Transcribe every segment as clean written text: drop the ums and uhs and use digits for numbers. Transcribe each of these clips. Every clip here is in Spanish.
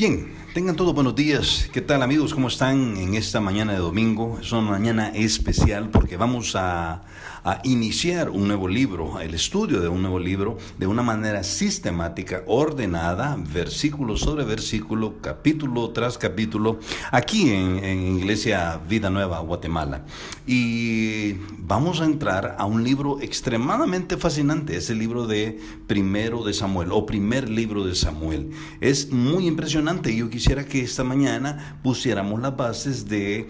Bien, tengan todos buenos días. ¿Qué tal, amigos? ¿Cómo están en esta mañana de domingo? Es una mañana especial porque vamos a iniciar un nuevo libro, el estudio de un nuevo libro de una manera sistemática, ordenada, versículo sobre versículo, capítulo tras capítulo, aquí en Iglesia Vida Nueva, Guatemala. Y vamos a entrar a un libro extremadamente fascinante, es el libro de Primero de Samuel, o primer libro de Samuel. Es muy impresionante. Yo quisiera que esta mañana pusiéramos las bases de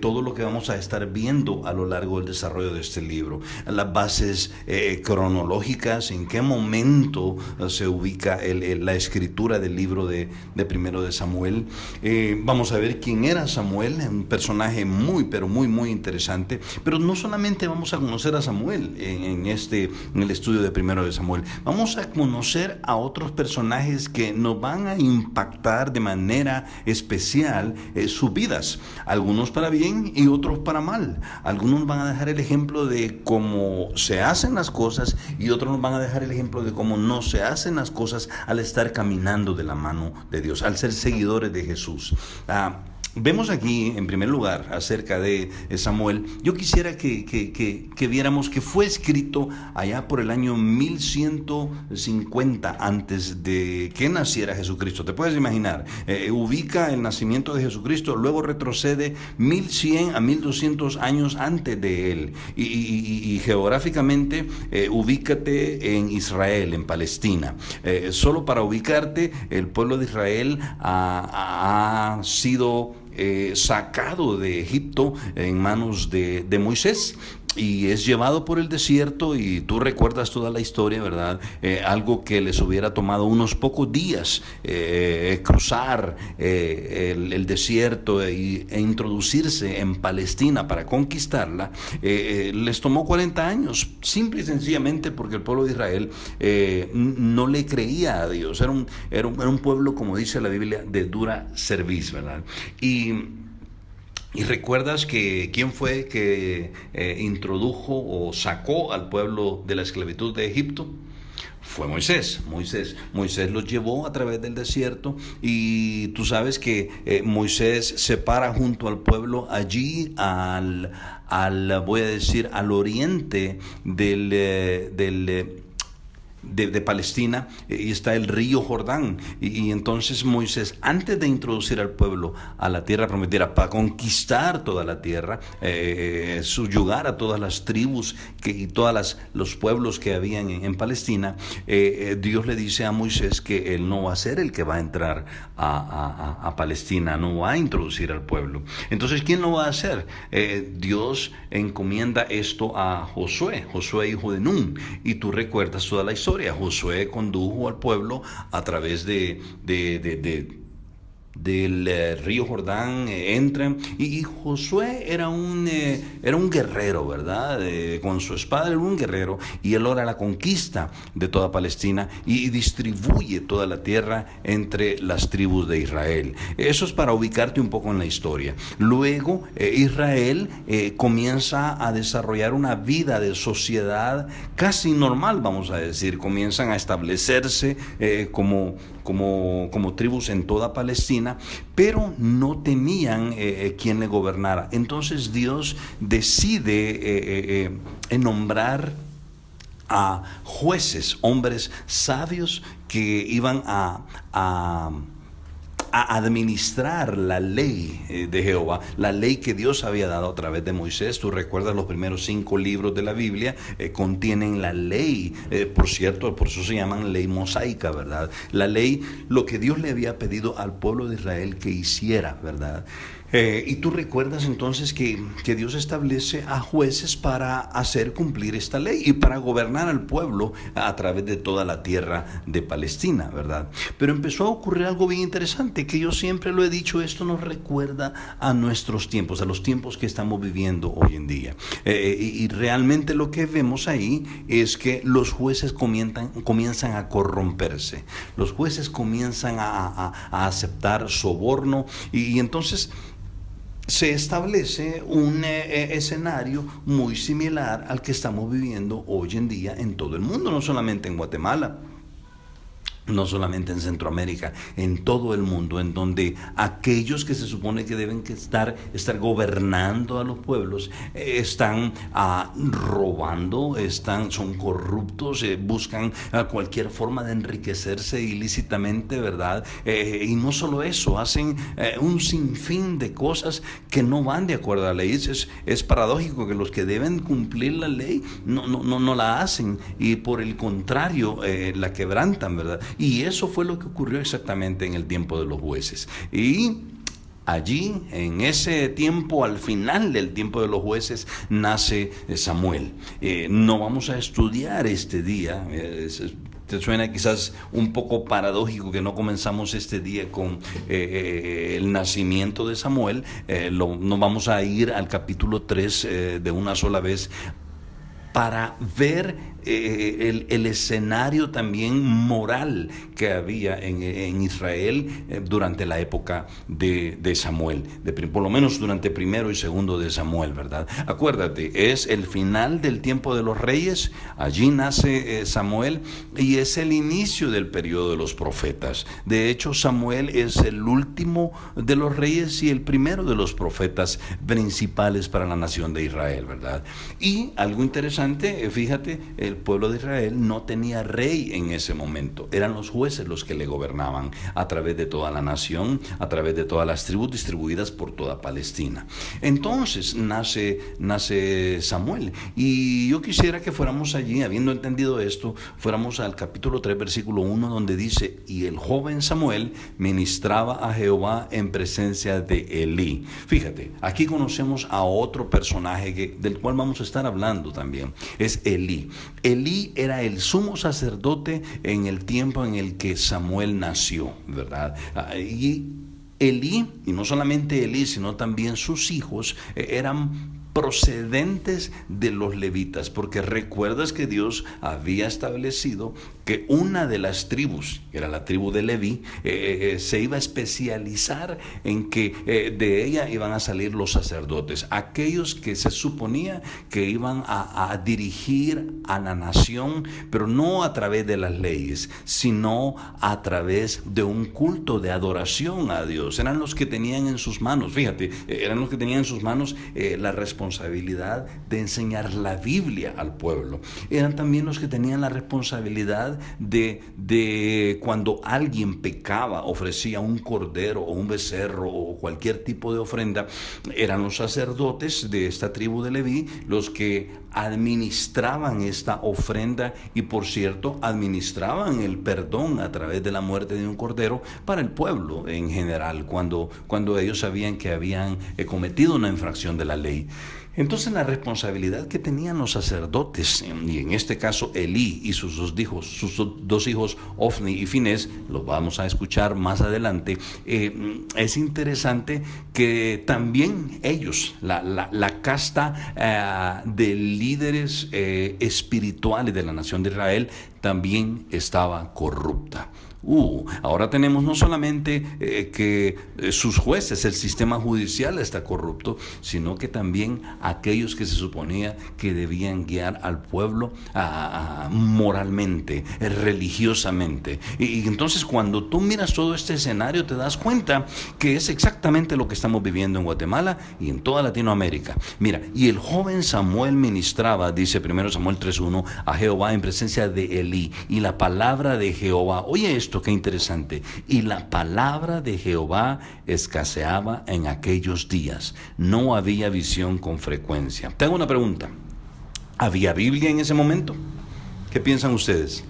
todo lo que vamos a estar viendo a lo largo del desarrollo de este libro, las bases cronológicas, en qué momento se ubica la escritura del libro de Primero de Samuel. Vamos a ver quién era Samuel, un personaje muy, pero muy interesante. Pero no solamente vamos a conocer a Samuel en el estudio de Primero de Samuel, vamos a conocer a otros personajes que nos van a impactar de manera especial sus vidas, algunos para bien y otros para mal. Algunos van a dejar el ejemplo de cómo se hacen las cosas y otros nos van a dejar el ejemplo de cómo no se hacen las cosas al estar caminando de la mano de Dios, al ser seguidores de Jesús. Vemos aquí, en primer lugar, acerca de Samuel. Yo quisiera que viéramos que fue escrito allá por el año 1150 antes de que naciera Jesucristo. ¿Te puedes imaginar? Ubica el nacimiento de Jesucristo, luego retrocede 1100 a 1200 años antes de él. Y geográficamente, ubícate en Israel, en Palestina. Solo para ubicarte, el pueblo de Israel ha sido sacado de Egipto en manos de Moisés y es llevado por el desierto, y tú recuerdas toda la historia, ¿verdad? Algo que les hubiera tomado unos pocos días cruzar el desierto e introducirse en Palestina para conquistarla, les tomó 40 años, simple y sencillamente porque el pueblo de Israel no le creía a Dios. Era un pueblo, como dice la Biblia, de dura cerviz, ¿verdad? Y recuerdas que quién fue que introdujo o sacó al pueblo de la esclavitud de Egipto. Fue Moisés los llevó a través del desierto, y tú sabes que Moisés se para junto al pueblo allí voy a decir, al oriente de Palestina, y está el río Jordán, y entonces Moisés, antes de introducir al pueblo a la tierra prometida, para conquistar toda la tierra, subyugar a todas las tribus y todos los pueblos que habían en Palestina, Dios le dice a Moisés que él no va a ser el que va a entrar a Palestina, no va a introducir al pueblo. Entonces, ¿quién lo va a hacer? Dios encomienda esto a Josué, hijo de Nun, y tú recuerdas toda la historia. Josué condujo al pueblo a través del río Jordán, entran, y Josué era un guerrero, ¿verdad? Con su espada era un guerrero, y él logra la conquista de toda Palestina y distribuye toda la tierra entre las tribus de Israel. Eso es para ubicarte un poco en la historia. Luego Israel comienza a desarrollar una vida de sociedad casi normal, vamos a decir. Comienzan a establecerse como tribus en toda Palestina, pero no tenían quien le gobernara. Entonces Dios decide nombrar a jueces, hombres sabios que iban a administrar la ley de Jehová, la ley que Dios había dado a través de Moisés. Tú recuerdas los primeros 5 libros de la Biblia contienen la ley, por cierto, por eso se llaman ley mosaica, ¿verdad? La ley, lo que Dios le había pedido al pueblo de Israel que hiciera, ¿verdad? Y tú recuerdas entonces que Dios establece a jueces para hacer cumplir esta ley y para gobernar al pueblo a través de toda la tierra de Palestina, ¿verdad? Pero empezó a ocurrir algo bien interesante, que yo siempre lo he dicho, esto nos recuerda a nuestros tiempos, a los tiempos que estamos viviendo hoy en día. Y realmente lo que vemos ahí es que los jueces comienzan a corromperse, los jueces comienzan a aceptar soborno, y entonces se establece un escenario muy similar al que estamos viviendo hoy en día en todo el mundo, no solamente en Guatemala. no solamente en Centroamérica, en todo el mundo, en donde aquellos que se supone que deben estar gobernando a los pueblos, están robando, son corruptos, buscan cualquier forma de enriquecerse ilícitamente, ¿verdad? Y no solo eso, hacen un sinfín de cosas que no van de acuerdo a la ley. Es paradójico que los que deben cumplir la ley no la hacen, y por el contrario la quebrantan, ¿verdad? Y eso fue lo que ocurrió exactamente en el tiempo de los jueces. Y allí, en ese tiempo, al final del tiempo de los jueces, nace Samuel. No vamos a estudiar este día. Te suena quizás un poco paradójico que no comenzamos este día con el nacimiento de Samuel. No vamos a ir al capítulo 3 de una sola vez para ver el escenario también moral que había en Israel durante la época de Samuel, por lo menos durante primero y segundo de Samuel, ¿verdad? Acuérdate, es el final del tiempo de los reyes, allí nace Samuel, y es el inicio del periodo de los profetas. De hecho, Samuel es el último de los reyes y el primero de los profetas principales para la nación de Israel, ¿verdad? Y algo interesante, fíjate, el pueblo de Israel no tenía rey en ese momento, eran los jueces los que le gobernaban a través de toda la nación, a través de todas las tribus distribuidas por toda Palestina. Entonces nace Samuel, y yo quisiera que fuéramos allí, habiendo entendido esto, fuéramos al capítulo 3, versículo 1, donde dice: y el joven Samuel ministraba a Jehová en presencia de Elí. Fíjate, aquí conocemos a otro personaje del cual vamos a estar hablando también, es Elí. Elí era el sumo sacerdote en el tiempo en el que Samuel nació, ¿verdad? Y Elí, y no solamente Elí, sino también sus hijos, eran procedentes de los levitas, porque recuerdas que Dios había establecido que una de las tribus, que era la tribu de Leví, se iba a especializar en que de ella iban a salir los sacerdotes, aquellos que se suponía que iban a dirigir a la nación, pero no a través de las leyes, sino a través de un culto de adoración a Dios. Eran los que tenían en sus manos, fíjate, eran los que tenían en sus manos la responsabilidad de enseñar la Biblia al pueblo. Eran también los que tenían la responsabilidad de cuando alguien pecaba, ofrecía un cordero o un becerro o cualquier tipo de ofrenda. Eran los sacerdotes de esta tribu de Leví los que administraban esta ofrenda, y por cierto administraban el perdón a través de la muerte de un cordero para el pueblo en general, cuando ellos sabían que habían cometido una infracción de la ley. Entonces la responsabilidad que tenían los sacerdotes, y en este caso Elí y sus dos hijos Ofni y Finés, los vamos a escuchar más adelante, es interesante que también ellos, la casta de líderes espirituales de la nación de Israel, también estaba corrupta. Ahora tenemos no solamente que sus jueces, el sistema judicial está corrupto, sino que también aquellos que se suponía que debían guiar al pueblo moralmente, religiosamente. Y entonces cuando tú miras todo este escenario te das cuenta que es exactamente lo que estamos viviendo en Guatemala y en toda Latinoamérica. Mira, y el joven Samuel ministraba, dice 1 Samuel 3:1, a Jehová en presencia de Elí, y la palabra de Jehová, oye esto, qué interesante, y la palabra de Jehová escaseaba en aquellos días, no había visión con frecuencia. Te hago una pregunta: ¿había Biblia en ese momento? ¿Qué piensan ustedes?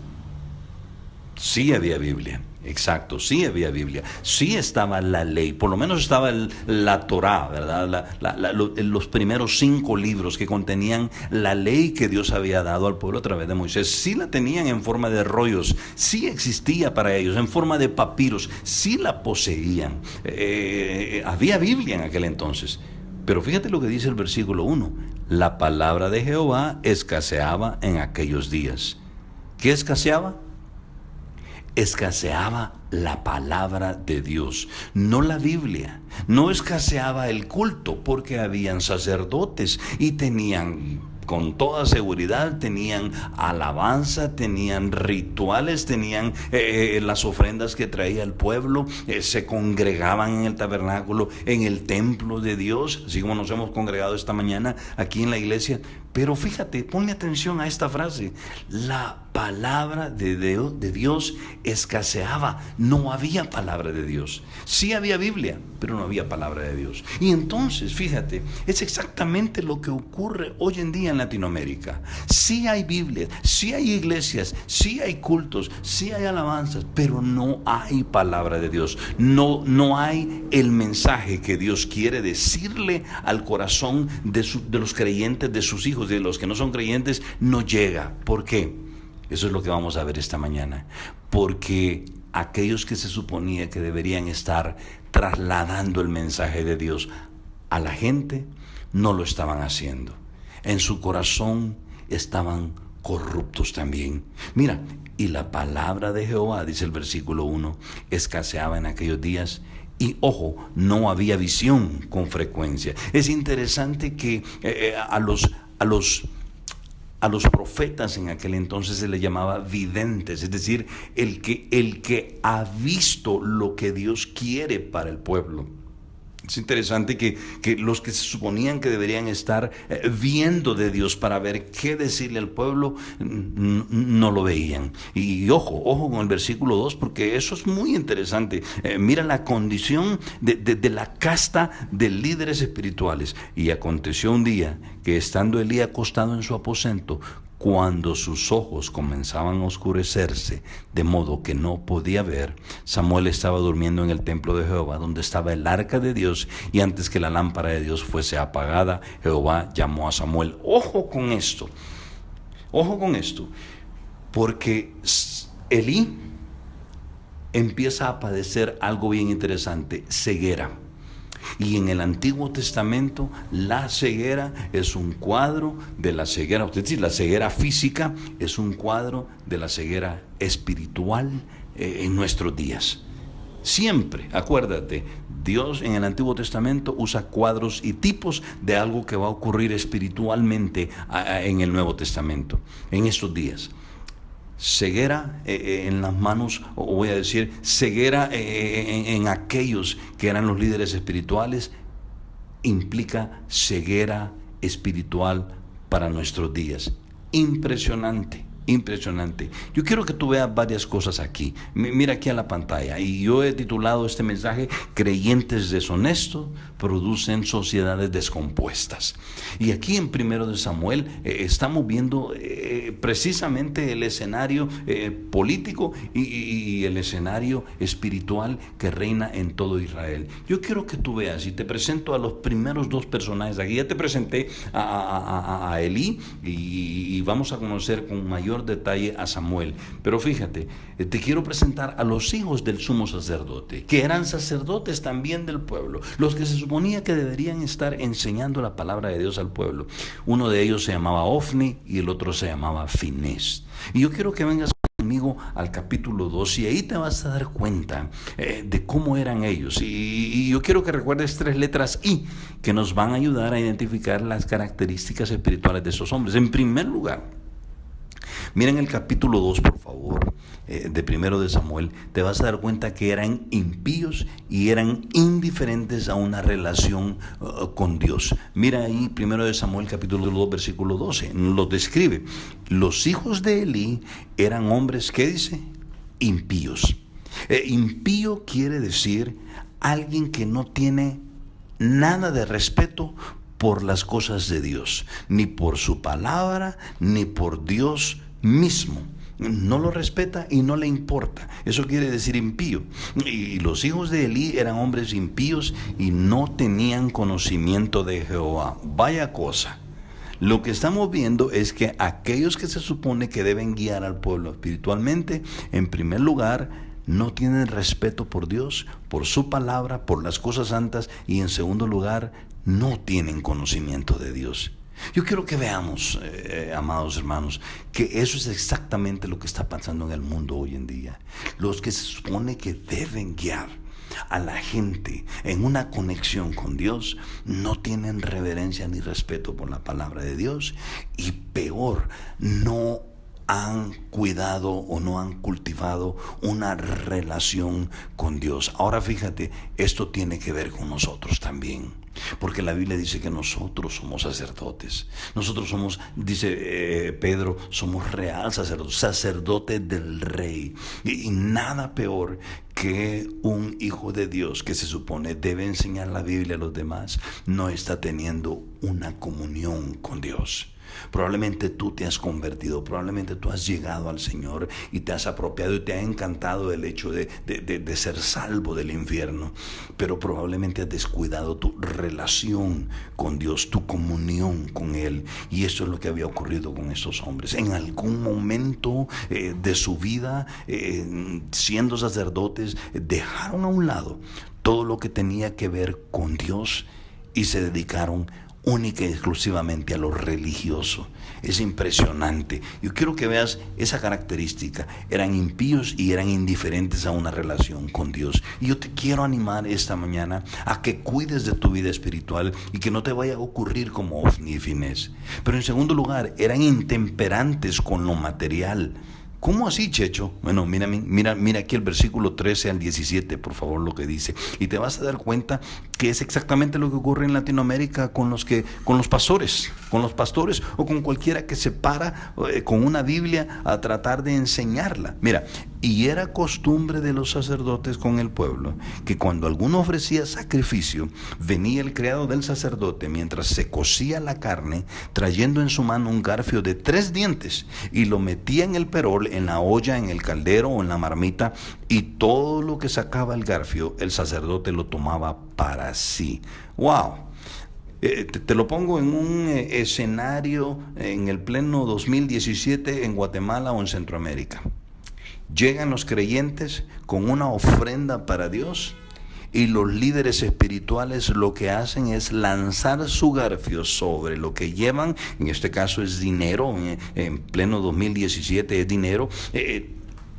Sí había Biblia. Exacto, sí había Biblia, sí estaba la ley, por lo menos estaba la Torá, ¿verdad? Los primeros 5 libros que contenían la ley que Dios había dado al pueblo a través de Moisés, sí la tenían en forma de rollos, sí existía para ellos, en forma de papiros, sí la poseían. Había Biblia en aquel entonces. Pero fíjate lo que dice el versículo 1, la palabra de Jehová escaseaba en aquellos días. ¿Qué escaseaba? Escaseaba la palabra de Dios, no la Biblia. No escaseaba el culto, porque habían sacerdotes y tenían con toda seguridad tenían alabanza, tenían rituales, tenían las ofrendas que traía el pueblo, se congregaban en el tabernáculo, en el templo de Dios, así como nos hemos congregado esta mañana aquí en la iglesia. Pero fíjate, ponle atención a esta frase: la palabra de Dios escaseaba. No había palabra de Dios. Sí había Biblia, pero no había palabra de Dios. Y entonces, fíjate, es exactamente lo que ocurre hoy en día en Latinoamérica. Sí hay Biblia, sí hay iglesias, sí hay cultos, sí hay alabanzas, pero no hay palabra de Dios. No hay el mensaje que Dios quiere decirle al corazón de los creyentes, de sus hijos. De los que no son creyentes, no llega. ¿Por qué? Eso es lo que vamos a ver esta mañana. Porque aquellos que se suponía que deberían estar trasladando el mensaje de Dios a la gente, no lo estaban haciendo. En su corazón estaban corruptos también. Mira, y la palabra de Jehová, dice el versículo 1, escaseaba en aquellos días. Y ojo, no había visión con frecuencia. Es interesante que a los profetas en aquel entonces se les llamaba videntes, es decir, el que ha visto lo que Dios quiere para el pueblo. Es interesante que los que se suponían que deberían estar viendo de Dios para ver qué decirle al pueblo, no lo veían. Y ojo con el versículo 2, porque eso es muy interesante. Mira la condición de la casta de líderes espirituales. Y aconteció un día que, estando Elí acostado en su aposento, cuando sus ojos comenzaban a oscurecerse, de modo que no podía ver, Samuel estaba durmiendo en el templo de Jehová, donde estaba el arca de Dios, y antes que la lámpara de Dios fuese apagada, Jehová llamó a Samuel. Ojo con esto, porque Elí empieza a padecer algo bien interesante: ceguera. Y en el Antiguo Testamento la ceguera es un cuadro de la ceguera, es decir, la ceguera física es un cuadro de la ceguera espiritual en nuestros días. Siempre, acuérdate, Dios en el Antiguo Testamento usa cuadros y tipos de algo que va a ocurrir espiritualmente en el Nuevo Testamento, en estos días. Ceguera en las manos, o voy a decir, ceguera en aquellos que eran los líderes espirituales, implica ceguera espiritual para nuestros días. Impresionante. Yo quiero que tú veas varias cosas aquí. Mira aquí a la pantalla, y yo he titulado este mensaje: creyentes deshonestos producen sociedades descompuestas. Y aquí en 1 de Samuel estamos viendo precisamente el escenario político y el escenario espiritual que reina en todo Israel. Yo quiero que tú veas, y te presento a los primeros dos personajes aquí. Ya te presenté a Elí, y vamos a conocer con mayor detalle a Samuel, pero fíjate, te quiero presentar a los hijos del sumo sacerdote, que eran sacerdotes también del pueblo, los que se suponía que deberían estar enseñando la palabra de Dios al pueblo. Uno de ellos se llamaba Ofni y el otro se llamaba Finés. Y yo quiero que vengas conmigo al capítulo 2, y ahí te vas a dar cuenta de cómo eran ellos. Y yo quiero que recuerdes 3 letras I que nos van a ayudar a identificar las características espirituales de esos hombres. En primer lugar, miren el capítulo 2, por favor, de 1 de Samuel. Te vas a dar cuenta que eran impíos y eran indiferentes a una relación con Dios. Mira ahí 1 de Samuel, capítulo 2, versículo 12. Lo describe. Los hijos de Elí eran hombres, ¿qué dice? Impíos. Impío quiere decir alguien que no tiene nada de respeto por las cosas de Dios, ni por su palabra, ni por Dios mismo. No lo respeta y no le importa. Eso quiere decir impío. Y los hijos de Elí eran hombres impíos y no tenían conocimiento de Jehová. Vaya cosa. Lo que estamos viendo es que aquellos que se supone que deben guiar al pueblo espiritualmente, en primer lugar, no tienen respeto por Dios, por su palabra, por las cosas santas, y en segundo lugar, no tienen conocimiento de Dios. Yo quiero que veamos, amados hermanos, que eso es exactamente lo que está pasando en el mundo hoy en día. Los que se supone que deben guiar, a la gente en una conexión con Dios, no tienen reverencia ni respeto por la palabra de Dios, y peor, no han cuidado o no han cultivado una relación con Dios. Ahora fíjate, esto tiene que ver con nosotros también. Porque la Biblia dice que nosotros somos sacerdotes. Nosotros somos, dice Pedro, somos real sacerdote, sacerdote del Rey. Y nada peor que un hijo de Dios que se supone debe enseñar la Biblia a los demás, no está teniendo una comunión con Dios. Probablemente tú te has convertido, probablemente tú has llegado al Señor y te has apropiado y te ha encantado el hecho de ser salvo del infierno, pero probablemente has descuidado tu relación con Dios, tu comunión con Él, y eso es lo que había ocurrido con estos hombres. En algún momento de su vida, siendo sacerdotes, dejaron a un lado todo lo que tenía que ver con Dios y se dedicaron única y exclusivamente a lo religioso. Es impresionante. Yo quiero que veas esa característica. Eran impíos y eran indiferentes a una relación con Dios. Y yo te quiero animar esta mañana a que cuides de tu vida espiritual y que no te vaya a ocurrir como Ofni y Finés. Pero en segundo lugar, eran intemperantes con lo material. ¿Cómo así, Checho? Bueno, mira aquí el versículo 13 al 17, por favor, lo que dice. Y te vas a dar cuenta que es exactamente lo que ocurre en Latinoamérica con los pastores o con cualquiera que se para con una Biblia a tratar de enseñarla. Mira, y era costumbre de los sacerdotes con el pueblo que cuando alguno ofrecía sacrificio, venía el criado del sacerdote mientras se cocía la carne, trayendo en su mano un garfio de 3 dientes, y lo metía en el perol, en la olla, en el caldero o en la marmita, y todo lo que sacaba el garfio, el sacerdote lo tomaba para sí. ¡Wow! Te lo pongo en un escenario en el pleno 2017 en Guatemala o en Centroamérica. Llegan los creyentes con una ofrenda para Dios y los líderes espirituales lo que hacen es lanzar su garfio sobre lo que llevan, en este caso es dinero, en pleno 2017 es dinero,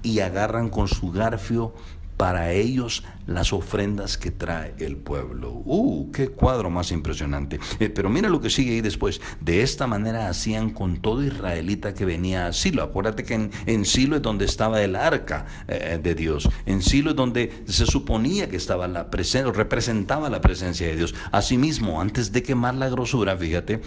y agarran con su garfio para ellos las ofrendas que trae el pueblo. ¡Qué cuadro más impresionante! Pero mira lo que sigue ahí después. De esta manera hacían con todo israelita que venía a Silo. Acuérdate que en Silo es donde estaba el arca de Dios. En Silo es donde se suponía que estaba representaba la presencia de Dios. Asimismo, antes de quemar la grosura, fíjate,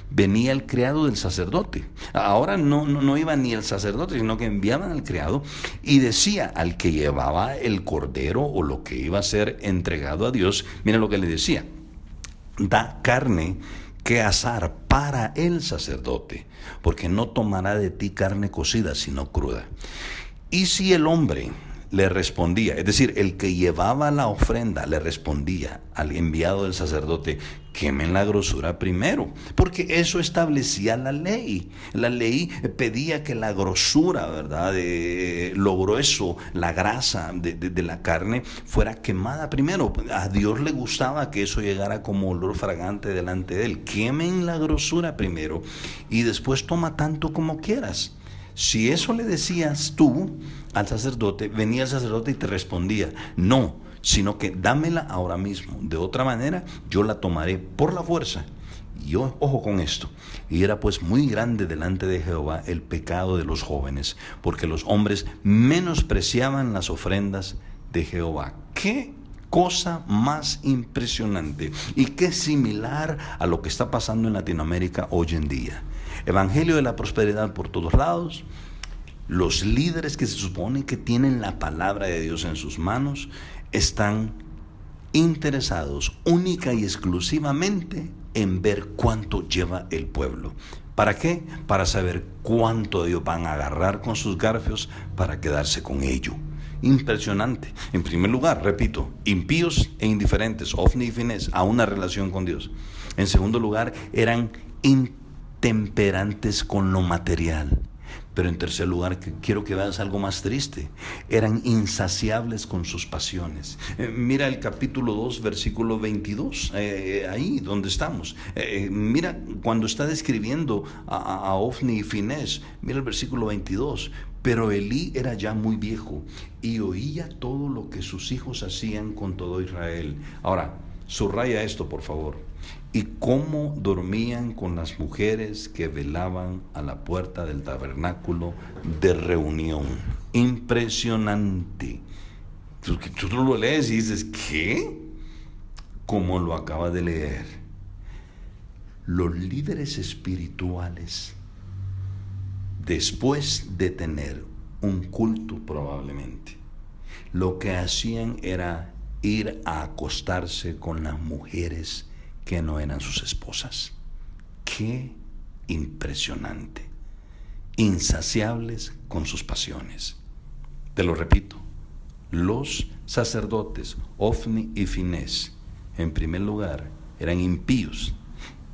venía el criado del sacerdote. Ahora no iba ni el sacerdote, sino que enviaban al criado y decía al que llevaba el cordero o lo que iba a ser entregado a Dios, mira lo que le decía: da carne que asar para el sacerdote, porque no tomará de ti carne cocida, sino cruda. Y si el hombre le respondía, es decir, el que llevaba la ofrenda le respondía al enviado del sacerdote: quemen la grosura primero, porque eso establecía la ley. La ley pedía que la grosura, ¿verdad?, lo grueso, la grasa de la carne fuera quemada primero. A Dios le gustaba que eso llegara como olor fragante delante de Él. Quemen la grosura primero y después toma tanto como quieras. Si eso le decías tú al sacerdote, venía el sacerdote y te respondía: no, sino que dámela ahora mismo, de otra manera yo la tomaré por la fuerza. Y ojo con esto: y era pues muy grande delante de Jehová el pecado de los jóvenes, porque los hombres menospreciaban las ofrendas de Jehová. ¡Qué cosa más impresionante! Y qué similar a lo que está pasando en Latinoamérica hoy en día. Evangelio de la prosperidad por todos lados. Los líderes que se supone que tienen la palabra de Dios en sus manos están interesados única y exclusivamente en ver cuánto lleva el pueblo. ¿Para qué? Para saber cuánto ellos van a agarrar con sus garfios para quedarse con ello. Impresionante. En primer lugar, repito, impíos e indiferentes, Ofni y Finés, a una relación con Dios. En segundo lugar, eran intemperantes con lo material. Pero en tercer lugar, quiero que veas algo más triste: eran insaciables con sus pasiones. Mira el capítulo 2, versículo 22, ahí donde estamos. Mira cuando está describiendo a Ofni y Finés, mira el versículo 22. Pero Elí era ya muy viejo y oía todo lo que sus hijos hacían con todo Israel. Ahora, subraya esto, por favor. Y cómo dormían con las mujeres que velaban a la puerta del tabernáculo de reunión. Impresionante. Tú lo lees y dices, ¿qué? Como lo acaba de leer. Los líderes espirituales, después de tener un culto probablemente, lo que hacían era ir a acostarse con las mujeres que no eran sus esposas. ¡Qué impresionante! Insaciables con sus pasiones. Te lo repito, los sacerdotes Ofni y Finés, en primer lugar, eran impíos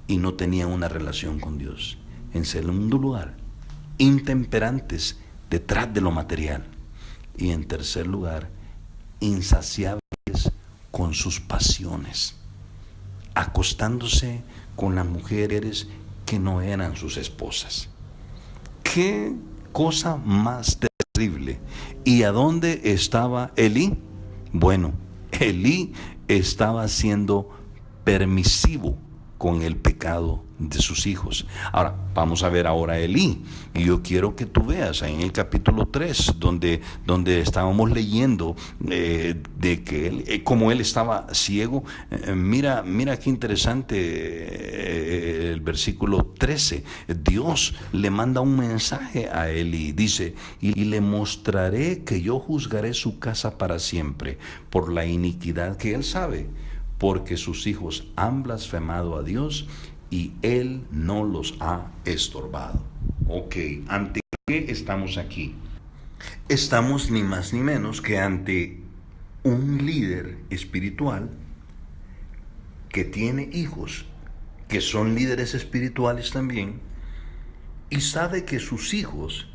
y no tenían una relación con Dios. En segundo lugar, intemperantes detrás de lo material. Y en tercer lugar, insaciables con sus pasiones, acostándose con las mujeres que no eran sus esposas. ¡Qué cosa más terrible! ¿Y a dónde estaba Elí? Bueno, Elí estaba siendo permisivo con el pecado de sus hijos. Ahora, vamos a ver ahora a Elí. Y yo quiero que tú veas en el capítulo 3, donde estábamos leyendo de que él, como él estaba ciego. Mira qué interesante el versículo 13. Dios le manda un mensaje a Elí. Dice, y le mostraré que yo juzgaré su casa para siempre por la iniquidad que él sabe, porque sus hijos han blasfemado a Dios y Él no los ha estorbado. Ok, ¿ante qué estamos aquí? Estamos ni más ni menos que ante un líder espiritual que tiene hijos que son líderes espirituales también y sabe que sus hijos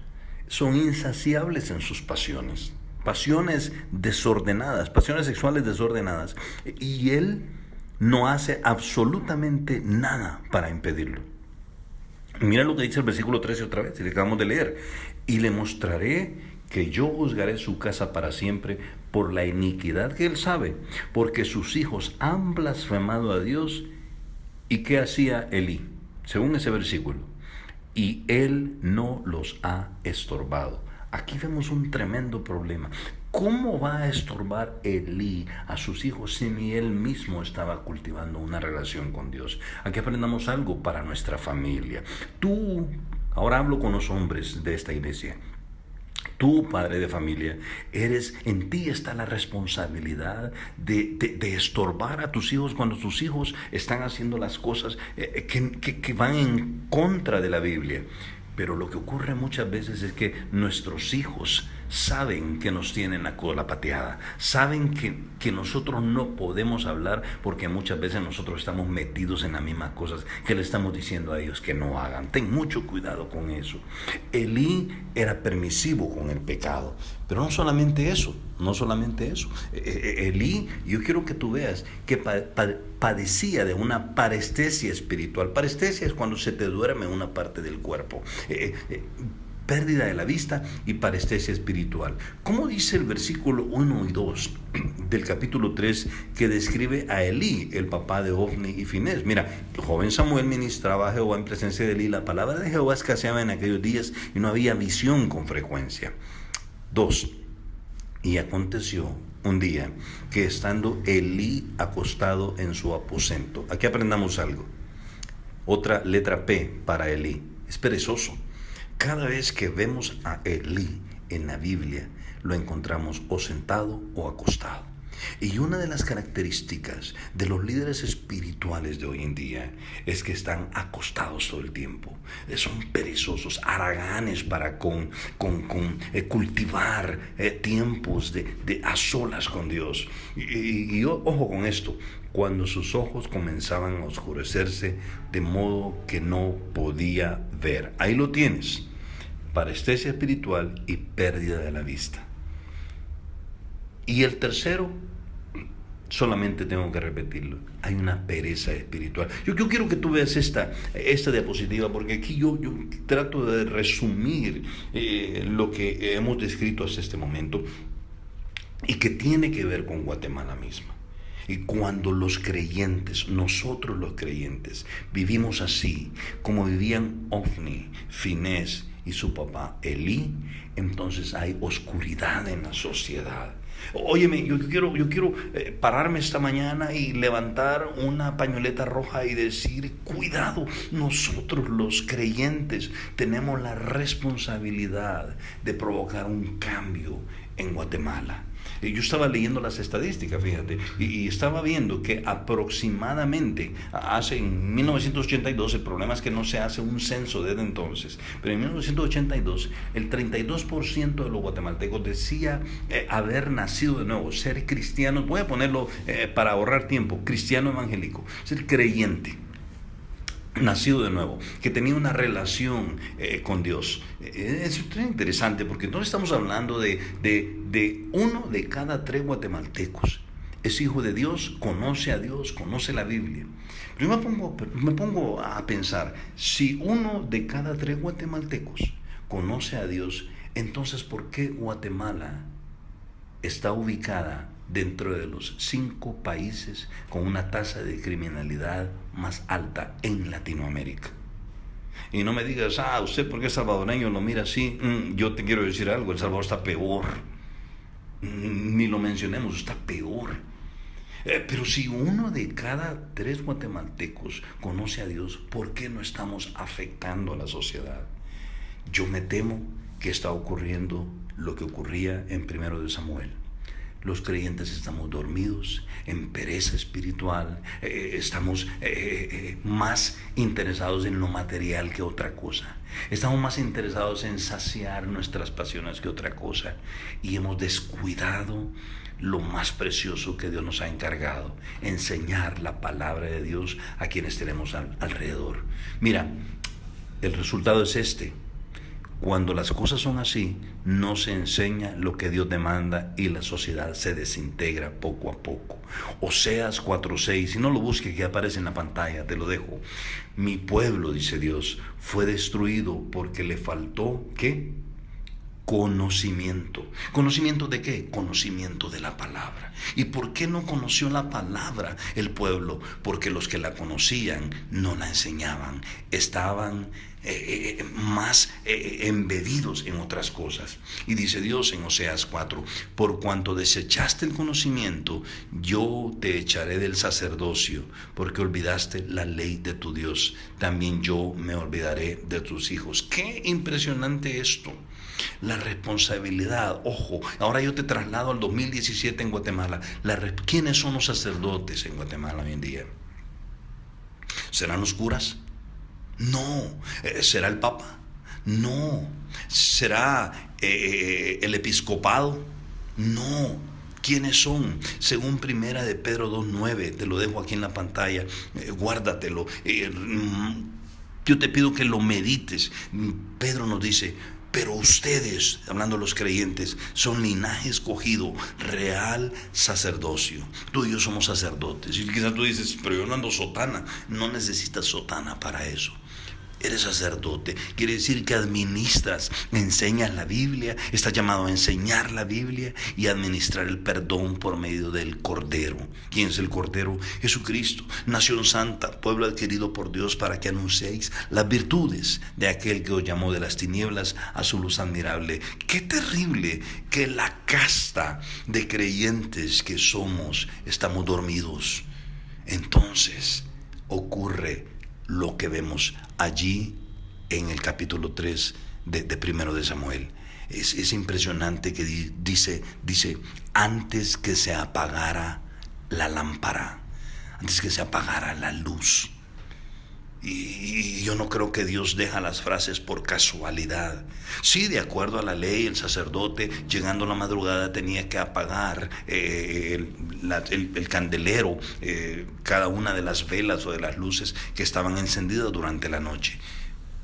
son insaciables en sus pasiones. Pasiones desordenadas, pasiones sexuales desordenadas, y él no hace absolutamente nada para impedirlo. Mira lo que dice el versículo 13 otra vez, y le acabamos de leer. Y le mostraré que yo juzgaré su casa para siempre por la iniquidad que él sabe, porque sus hijos han blasfemado a Dios. ¿Y qué hacía Elí? Según ese versículo, y él no los ha estorbado. Aquí vemos un tremendo problema. ¿Cómo va a estorbar Elí a sus hijos si ni él mismo estaba cultivando una relación con Dios? Aquí aprendamos algo para nuestra familia. Tú, ahora hablo con los hombres de esta iglesia. Tú, padre de familia, en ti está la responsabilidad de estorbar a tus hijos cuando tus hijos están haciendo las cosas que van en contra de la Biblia. Pero lo que ocurre muchas veces es que nuestros hijos saben que nos tienen la cola pateada, saben que nosotros no podemos hablar porque muchas veces nosotros estamos metidos en las mismas cosas que le estamos diciendo a ellos que no hagan. Ten mucho cuidado con eso. Elí era permisivo con el pecado, pero no solamente eso. Elí, yo quiero que tú veas que padecía de una parestesia espiritual. Parestesia es cuando se te duerme una parte del cuerpo. Pérdida de la vista y parestesia espiritual. ¿Cómo dice el versículo 1 y 2 del capítulo 3 que describe a Elí, el papá de Ofni y Finés? Mira, el joven Samuel ministraba a Jehová en presencia de Elí. La palabra de Jehová escaseaba en aquellos días y no había visión con frecuencia. 2. Y aconteció un día que estando Elí acostado en su aposento. Aquí aprendamos algo. Otra letra P para Elí. Es perezoso. Cada vez que vemos a Elí en la Biblia, lo encontramos o sentado o acostado. Y una de las características de los líderes espirituales de hoy en día es que están acostados todo el tiempo. Son perezosos, haraganes para cultivar tiempos de a solas con Dios. Y ojo con esto, cuando sus ojos comenzaban a oscurecerse de modo que no podía ver. Ahí lo tienes. Parestesia espiritual y pérdida de la vista. Y el tercero, Solamente tengo que repetirlo. Hay una pereza espiritual. Yo quiero que tú veas esta diapositiva, porque aquí yo trato de resumir lo que hemos descrito hasta este momento y que tiene que ver con Guatemala misma. Y cuando los creyentes, nosotros los creyentes, vivimos así, como vivían Ofni, Finés y su papá Elí, entonces hay oscuridad en la sociedad. Óyeme, yo quiero pararme esta mañana y levantar una pañoleta roja y decir, cuidado, nosotros los creyentes tenemos la responsabilidad de provocar un cambio en Guatemala. Yo estaba leyendo las estadísticas, fíjate, y estaba viendo que aproximadamente en 1982, el problema es que no se hace un censo desde entonces, pero en 1982 el 32% de los guatemaltecos decía haber nacido de nuevo, ser cristiano, voy a ponerlo para ahorrar tiempo, cristiano evangélico, ser creyente, nacido de nuevo, que tenía una relación con Dios. Es interesante porque entonces estamos hablando de 1 de cada 3 guatemaltecos es hijo de Dios, conoce a Dios, conoce la Biblia. Pero me pongo a pensar, si 1 de cada 3 guatemaltecos conoce a Dios, entonces ¿por qué Guatemala está ubicada dentro de los 5 países con una tasa de criminalidad más alta en Latinoamérica? Y no me digas, usted porque es salvadoreño lo mira así. Yo te quiero decir algo, El Salvador está peor. Ni lo mencionemos, está peor. Pero si 1 de cada 3 guatemaltecos conoce a Dios, ¿por qué no estamos afectando a la sociedad? Yo me temo que está ocurriendo lo que ocurría en 1 de Samuel. Los creyentes estamos dormidos, en pereza espiritual, estamos más interesados en lo material que otra cosa. Estamos más interesados en saciar nuestras pasiones que otra cosa. Y hemos descuidado lo más precioso que Dios nos ha encargado, enseñar la palabra de Dios a quienes tenemos alrededor. Mira, el resultado es este. Cuando las cosas son así, no se enseña lo que Dios demanda y la sociedad se desintegra poco a poco. Oseas 4:6, si no lo busques, que aparece en la pantalla, te lo dejo. Mi pueblo, dice Dios, fue destruido porque le faltó, ¿qué? Conocimiento. ¿Conocimiento de qué? Conocimiento de la palabra. ¿Y por qué no conoció la palabra el pueblo? Porque los que la conocían no la enseñaban. Estaban más embebidos en otras cosas. Y dice Dios en Oseas 4, por cuanto desechaste el conocimiento, yo te echaré del sacerdocio, porque olvidaste la ley de tu Dios. También yo me olvidaré de tus hijos. Qué impresionante esto. La responsabilidad, ojo, ahora yo te traslado al 2017 en Guatemala. ¿Quiénes son los sacerdotes en Guatemala hoy en día? ¿Serán los curas? No. ¿Será el Papa? No. ¿Será el episcopado? No. ¿Quiénes son? Según 1 de Pedro 2:9, te lo dejo aquí en la pantalla, guárdatelo. Yo te pido que lo medites. Pedro nos dice, pero ustedes, hablando de los creyentes, son linaje escogido, real sacerdocio. Tú y yo somos sacerdotes. Y quizás tú dices, pero yo no ando sotana. No necesitas sotana para eso. Eres sacerdote, quiere decir que administras, enseñas la Biblia, estás llamado a enseñar la Biblia y administrar el perdón por medio del Cordero. ¿Quién es el Cordero? Jesucristo, nación santa, pueblo adquirido por Dios para que anunciéis las virtudes de aquel que os llamó de las tinieblas a su luz admirable. Qué terrible que la casta de creyentes que somos estamos dormidos. Entonces ocurre lo que vemos allí en el capítulo 3 de 1 de Samuel. Es impresionante que dice, antes que se apagara la lámpara, antes que se apagara la luz. Y yo no creo que Dios deja las frases por casualidad. Sí, de acuerdo a la ley, el sacerdote, llegando a la madrugada, tenía que apagar el candelero, cada una de las velas o de las luces que estaban encendidas durante la noche.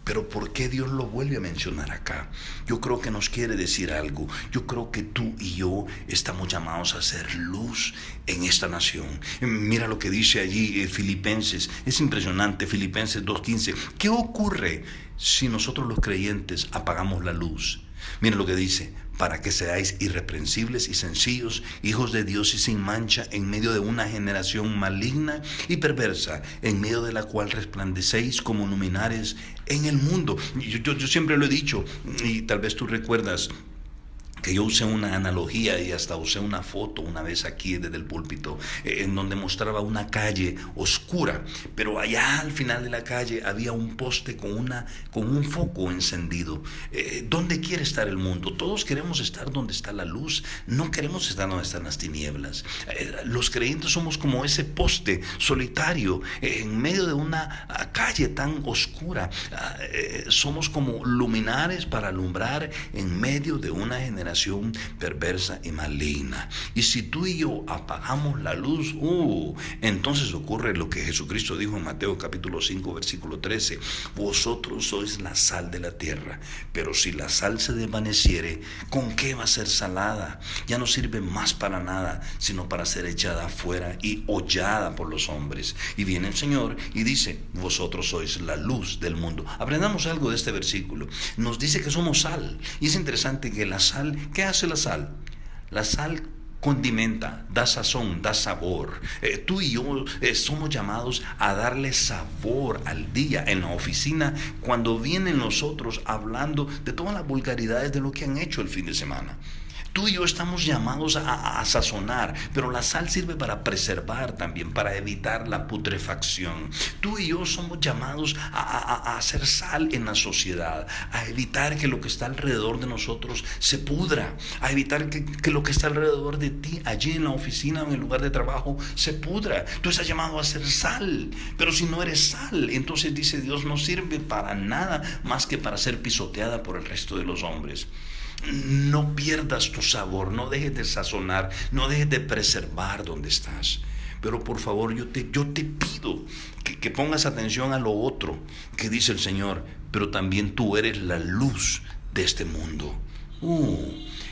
Pero ¿por qué Dios lo vuelve a mencionar acá? Yo creo que nos quiere decir algo. Yo creo que tú y yo estamos llamados a ser luz en esta nación. Mira lo que dice allí Filipenses. Es impresionante, Filipenses 2:15. ¿Qué ocurre si nosotros los creyentes apagamos la luz? Mira lo que dice: para que seáis irreprensibles y sencillos, hijos de Dios y sin mancha, en medio de una generación maligna y perversa, en medio de la cual resplandecéis como luminares en el mundo. Yo siempre lo he dicho, y tal vez tú recuerdas que yo usé una analogía y hasta usé una foto una vez aquí desde el púlpito, en donde mostraba una calle oscura, pero allá al final de la calle había un poste con un foco encendido. ¿Dónde quiere estar el mundo? Todos queremos estar donde está la luz, no queremos estar donde están las tinieblas. Los creyentes somos como ese poste solitario en medio de una calle tan oscura. Somos como luminares para alumbrar en medio de una generación perversa y maligna. Y si tú y yo apagamos la luz, entonces ocurre lo que Jesucristo dijo en Mateo capítulo 5 versículo 13: vosotros sois la sal de la tierra, pero si la sal se desvaneciere, ¿con qué va a ser salada? Ya no sirve más para nada, sino para ser echada afuera y hollada por los hombres. Y viene el Señor y dice: vosotros sois la luz del mundo. Aprendamos algo de este versículo. Nos dice que somos sal, y es interesante que la sal, ¿qué hace la sal? La sal condimenta, da sazón, da sabor. Tú y yo somos llamados a darle sabor al día en la oficina, cuando vienen los otros hablando de todas las vulgaridades de lo que han hecho el fin de semana. Tú y yo estamos llamados a sazonar, pero la sal sirve para preservar también, para evitar la putrefacción. Tú y yo somos llamados a hacer sal en la sociedad, a evitar que lo que está alrededor de nosotros se pudra, a evitar que lo que está alrededor de ti, allí en la oficina o en el lugar de trabajo, se pudra. Tú estás llamado a ser sal, pero si no eres sal, entonces dice Dios, no sirve para nada más que para ser pisoteada por el resto de los hombres. No pierdas tu sabor, no dejes de sazonar, no dejes de preservar donde estás. Pero por favor, yo te pido que pongas atención a lo otro que dice el Señor: pero también tú eres la luz de este mundo.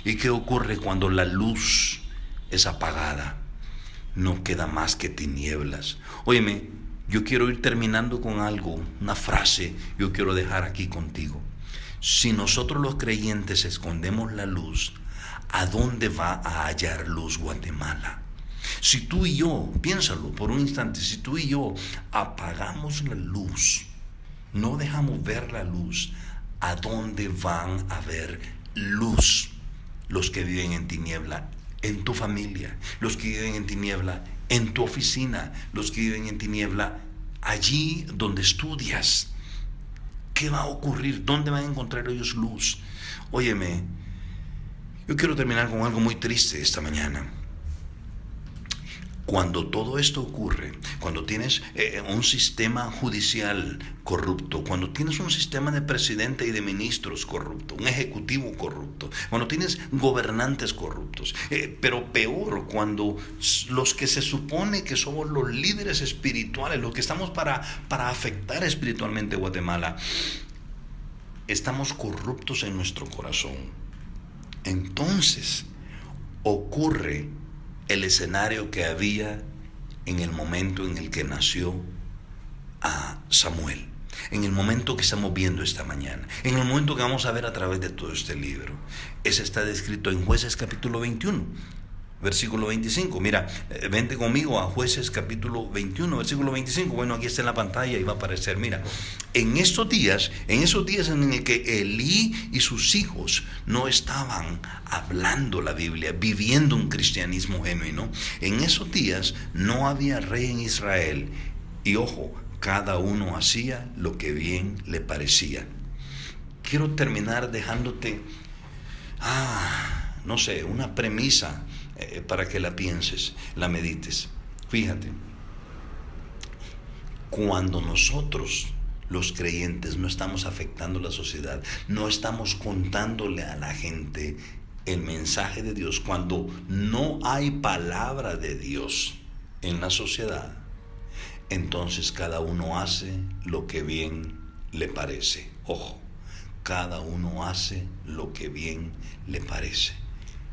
¿Y qué ocurre cuando la luz es apagada? No queda más que tinieblas. Óyeme, yo quiero ir terminando con algo, una frase yo quiero dejar aquí contigo. Si nosotros los creyentes escondemos la luz, ¿a dónde va a hallar luz Guatemala? Si tú y yo, piénsalo por un instante, si tú y yo apagamos la luz, no dejamos ver la luz, ¿a dónde van a ver luz los que viven en tiniebla? En tu familia, los que viven en tiniebla en tu oficina, los que viven en tiniebla allí donde estudias. ¿Qué va a ocurrir? ¿Dónde van a encontrar ellos luz? Óyeme, yo quiero terminar con algo muy triste esta mañana. Cuando todo esto ocurre, cuando tienes un sistema judicial corrupto, cuando tienes un sistema de presidente y de ministros corrupto, un ejecutivo corrupto, cuando tienes gobernantes corruptos, pero peor, cuando los que se supone que somos los líderes espirituales, los que estamos para afectar espiritualmente a Guatemala, estamos corruptos en nuestro corazón, entonces ocurre el escenario que había en el momento en el que nació a Samuel, en el momento que estamos viendo esta mañana, en el momento que vamos a ver a través de todo este libro. Ese está descrito en Jueces capítulo 21, versículo 25. Mira, vente conmigo a Jueces capítulo 21, versículo 25. Bueno, aquí está en la pantalla y va a aparecer. Mira, en esos días en el que Elí y sus hijos no estaban hablando la Biblia, viviendo un cristianismo genuino, en esos días no había rey en Israel. Y ojo, cada uno hacía lo que bien le parecía. Quiero terminar dejándote, no sé, una premisa para que la pienses, la medites. Fíjate, cuando nosotros, los creyentes, no estamos afectando la sociedad, no estamos contándole a la gente el mensaje de Dios, cuando no hay palabra de Dios en la sociedad, entonces cada uno hace lo que bien le parece. Ojo, cada uno hace lo que bien le parece.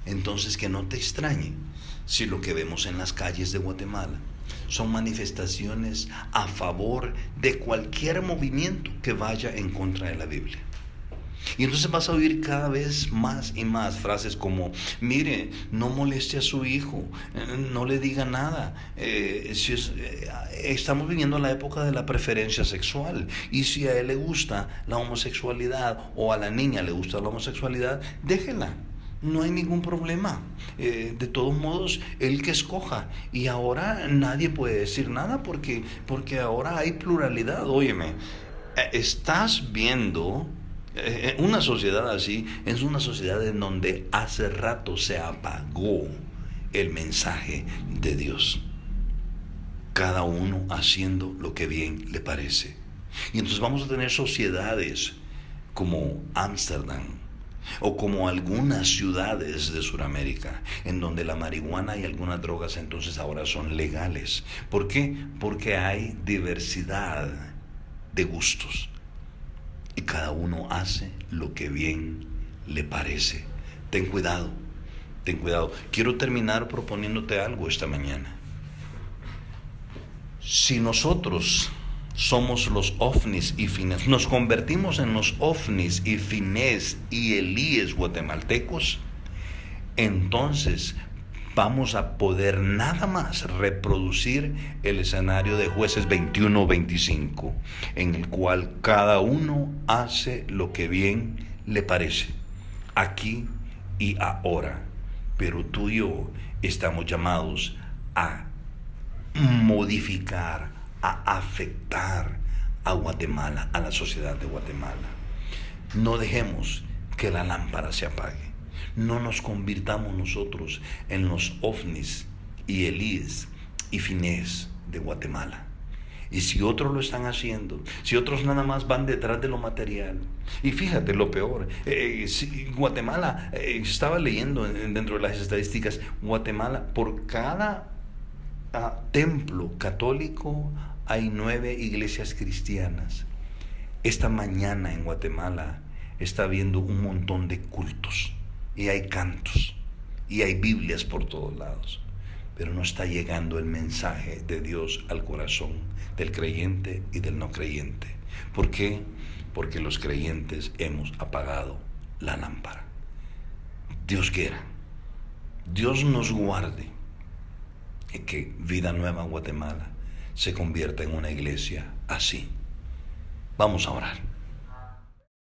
Entonces, que no te extrañe si lo que vemos en las calles de Guatemala son manifestaciones a favor de cualquier movimiento que vaya en contra de la Biblia. Y entonces vas a oír cada vez más y más frases como: mire, no moleste a su hijo, no le diga nada. Estamos viviendo la época de la preferencia sexual, y si a él le gusta la homosexualidad o a la niña le gusta la homosexualidad, déjela. No hay ningún problema. De todos modos, él que escoja. Y ahora nadie puede decir nada porque ahora hay pluralidad. Óyeme, estás viendo una sociedad así. Es una sociedad en donde hace rato se apagó el mensaje de Dios. Cada uno haciendo lo que bien le parece. Y entonces vamos a tener sociedades como Ámsterdam, o como algunas ciudades de Sudamérica, en donde la marihuana y algunas drogas entonces ahora son legales. ¿Por qué? Porque hay diversidad de gustos y cada uno hace lo que bien le parece. Ten cuidado, ten cuidado. Quiero terminar proponiéndote algo esta mañana. Si nosotros somos los Ofnis y Finés, nos convertimos en los Ofnis y Finés y Elíes guatemaltecos, entonces vamos a poder nada más reproducir el escenario de Jueces 21-25, en el cual cada uno hace lo que bien le parece, aquí y ahora. Pero tú y yo estamos llamados a modificar, a afectar a Guatemala, a la sociedad de Guatemala. No dejemos que la lámpara se apague. No nos convirtamos nosotros en los Ofnis y Elíes y Finés de Guatemala. Y si otros lo están haciendo, si otros nada más van detrás de lo material, y fíjate lo peor, Guatemala, estaba leyendo dentro de las estadísticas, Guatemala, por cada templo católico hay 9 iglesias cristianas. Esta mañana en Guatemala está habiendo un montón de cultos, y hay cantos, y hay Biblias por todos lados, pero no está llegando el mensaje de Dios al corazón del creyente y del no creyente. ¿Por qué? Porque los creyentes hemos apagado la lámpara. Dios quiera, Dios nos guarde, y que Vida Nueva Guatemala se convierta en una iglesia así. Vamos a orar.